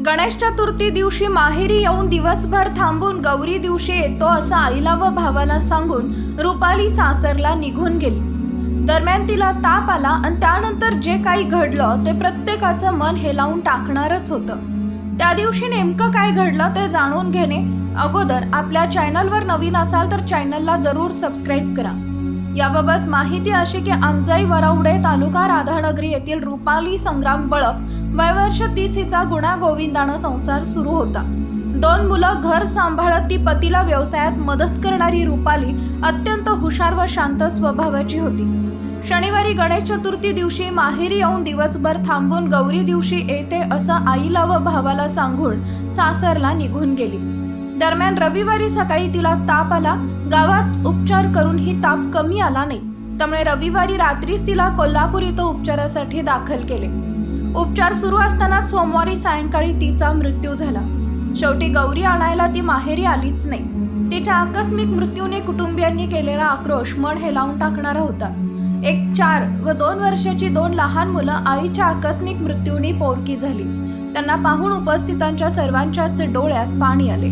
गणेश चतुर्थी दिवशी माहेरी येऊन दिवसभर थांबून गौरी दिवशी येतो असं आईला व भावाला सांगून रुपाली सासरला निघून गेली। दरम्यान तिला ताप आला आणि त्यानंतर जे काही घडलं ते प्रत्येकाचं मन हेलावून टाकणारच होतं। त्या दिवशी नेमकं काय घडलं ते जाणून घेणे अगोदर आपल्या चॅनलवर नवीन असाल तर चॅनलला जरूर सबस्क्राईब करा। याबाबत माहिती अशी की आमजाई वरवडे तालुका राधानगरी येथील रुपाली संग्राम बळप वय वर्ष 30 हिचा गुण्या गोविंदानं संसार सुरू होता। 2 मुलं घर सांभाळत ती पतीला व्यवसायात मदत करणारी रुपाली अत्यंत हुशार व शांत स्वभावाची होती। शनिवारी गणेश चतुर्थी दिवशी माहेरी येऊन दिवसभर थांबून गौरी दिवशी येते असं आईला व भावाला सांगून सासरला निघून गेली। दरम्यान रविवारी सकाळी तिला ताप आला। गावात उपचार करूनही ताप कमी आला नाही, त्यामुळे रविवारी रात्रीच तिला कोल्हापूर इथं उपचारासाठी दाखल केले। उपचार सुरू असतानाच सोमवारी सायंकाळी तिचा मृत्यू झाला। शेवटी गौरी आणायला ती माहेरी आलीच नाही। तिच्या आकस्मिक मृत्यूने कुटुंबियांनी केलेला आक्रोश मन हेलावून टाकणारा होता। एक 4 व 2 वर्षाची 2 लहान मुलं आईच्या आकस्मिक मृत्यूने पोरकी झाली। त्यांना पाहून उपस्थितांच्या सर्वांच्याच डोळ्यात पाणी आले।